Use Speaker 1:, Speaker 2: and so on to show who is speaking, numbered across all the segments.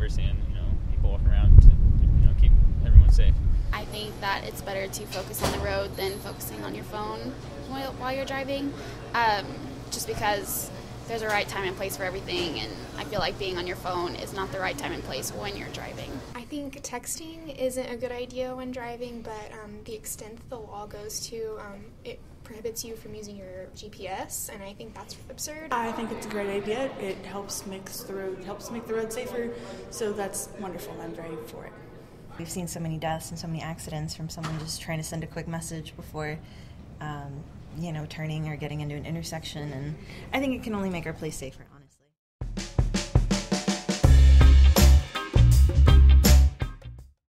Speaker 1: University, and people walking around to keep everyone safe.
Speaker 2: I think that it's better to focus on the road than focusing on your phone while you're driving, just because there's a right time and place for everything, and I feel like being on your phone is not the right time and place when you're driving.
Speaker 3: I think texting isn't a good idea when driving, but the extent that the law goes to, it prohibits you from using your GPS, and I think that's absurd.
Speaker 4: I think it's a great idea. It helps make the road safer, so that's wonderful. I'm very for it.
Speaker 5: We've seen so many deaths and so many accidents from someone just trying to send a quick message before, turning or getting into an intersection, and I think it can only make our place safer, honestly.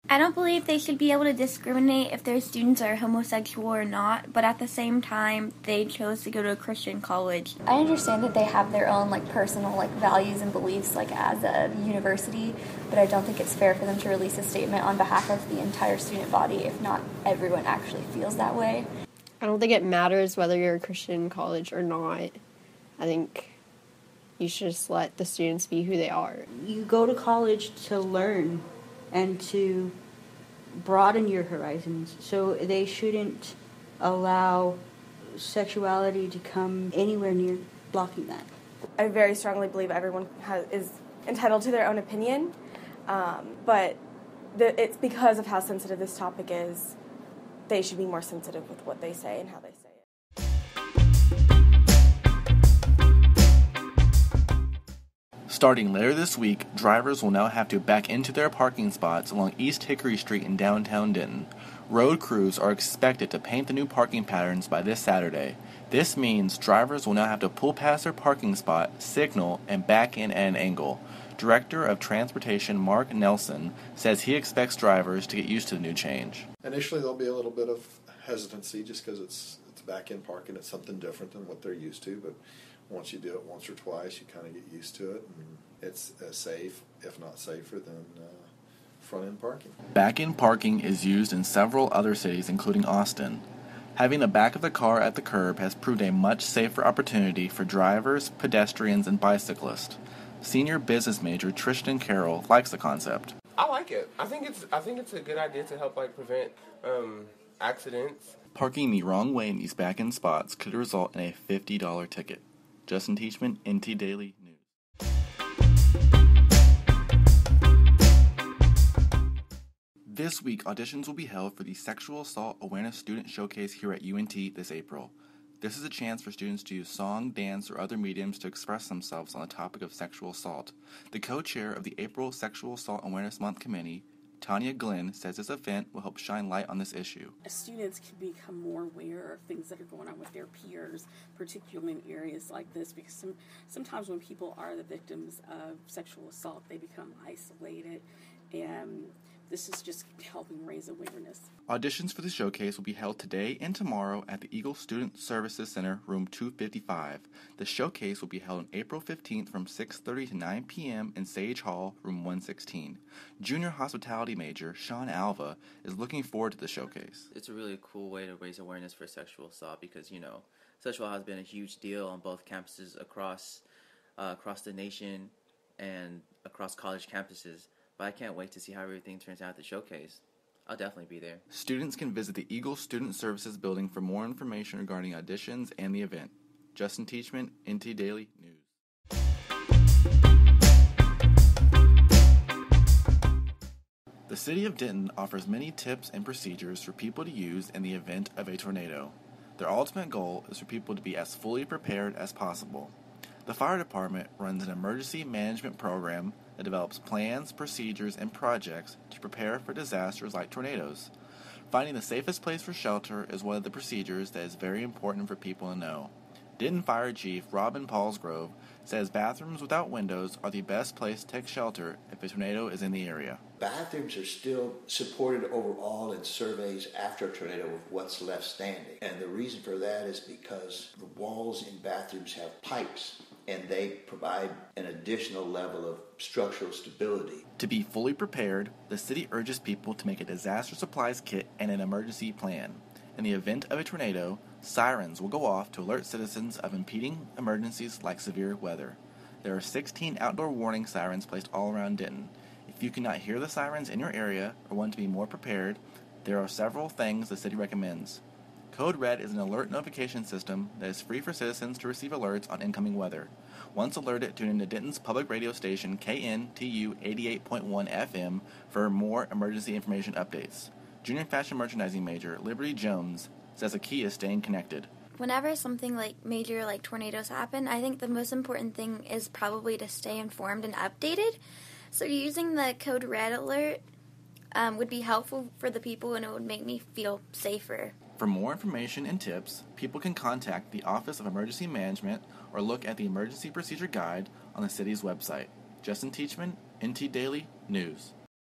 Speaker 6: I don't believe they should be able to discriminate if their students are homosexual or not, but at the same time, they chose to go to a Christian college.
Speaker 7: I understand that they have their own personal values and beliefs as a university, but I don't think it's fair for them to release a statement on behalf of the entire student body if not everyone actually feels that way.
Speaker 8: I don't think it matters whether you're a Christian college or not. I think you should just let the students be who they are.
Speaker 9: You go to college to learn and to broaden your horizons, so they shouldn't allow sexuality to come anywhere near blocking that.
Speaker 10: I very strongly believe everyone is entitled to their own opinion, but it's because of how sensitive this topic is. They should be more sensitive with what they say and how they say it.
Speaker 11: Starting later this week, drivers will now have to back into their parking spots along East Hickory Street in downtown Denton. Road crews are expected to paint the new parking patterns by this Saturday. This means drivers will now have to pull past their parking spot, signal, and back in at an angle. Director of Transportation Mark Nelson says he expects drivers to get used to the new change.
Speaker 12: Initially, there'll be a little bit of hesitancy just because it's back-in parking. It's something different than what they're used to, but once you do it once or twice, you kind of get used to it, and it's as safe, if not safer, than front-end parking.
Speaker 11: Back-in parking is used in several other cities, including Austin. Having the back of the car at the curb has proved a much safer opportunity for drivers, pedestrians, and bicyclists. Senior business major Tristan Carroll likes the concept.
Speaker 13: I like it. I think it's a good idea to help prevent accidents.
Speaker 11: Parking the wrong way in these back-end spots could result in a $50 ticket. Justin Teachman, NT Daily News. This week, auditions will be held for the Sexual Assault Awareness Student Showcase here at UNT this April. This is a chance for students to use song, dance, or other mediums to express themselves on the topic of sexual assault. The co-chair of the April Sexual Assault Awareness Month Committee, Tanya Glenn, says this event will help shine light on this issue.
Speaker 14: Students can become more aware of things that are going on with their peers, particularly in areas like this, because sometimes when people are the victims of sexual assault, they become isolated, and this is just helping raise awareness.
Speaker 11: Auditions for the showcase will be held today and tomorrow at the Eagle Student Services Center, room 255. The showcase will be held on April 15th from 6:30 to 9 p.m. in Sage Hall, room 116. Junior hospitality major Sean Alva is looking forward to the showcase.
Speaker 15: It's a really cool way to raise awareness for sexual assault because, sexual assault has been a huge deal on both campuses across the nation and across college campuses. But I can't wait to see how everything turns out at the showcase. I'll definitely be there.
Speaker 11: Students can visit the Eagle Student Services building for more information regarding auditions and the event. Justin Teachman, NT Daily News. The City of Denton offers many tips and procedures for people to use in the event of a tornado. Their ultimate goal is for people to be as fully prepared as possible. The fire department runs an emergency management program that develops plans, procedures, and projects to prepare for disasters like tornadoes. Finding the safest place for shelter is one of the procedures that is very important for people to know. Denton Fire Chief Robin Paulsgrove says bathrooms without windows are the best place to take shelter if a tornado is in the area.
Speaker 16: Bathrooms are still supported overall in surveys after a tornado with what's left standing. And the reason for that is because the walls in bathrooms have pipes, and they provide an additional level of structural stability.
Speaker 11: To be fully prepared, the city urges people to make a disaster supplies kit and an emergency plan. In the event of a tornado, sirens will go off to alert citizens of impending emergencies like severe weather. There are 16 outdoor warning sirens placed all around Denton. If you cannot hear the sirens in your area or want to be more prepared, there are several things the city recommends. Code Red is an alert notification system that is free for citizens to receive alerts on incoming weather. Once alerted, tune into Denton's public radio station KNTU 88.1 FM for more emergency information updates. Junior fashion merchandising major Liberty Jones says the key is staying connected.
Speaker 6: Whenever something major like tornadoes happen, I think the most important thing is probably to stay informed and updated. So using the Code Red alert would be helpful for the people, and it would make me feel safer.
Speaker 11: For more information and tips, people can contact the Office of Emergency Management or look at the Emergency Procedure Guide on the city's website. Justin Teachman, NT Daily News.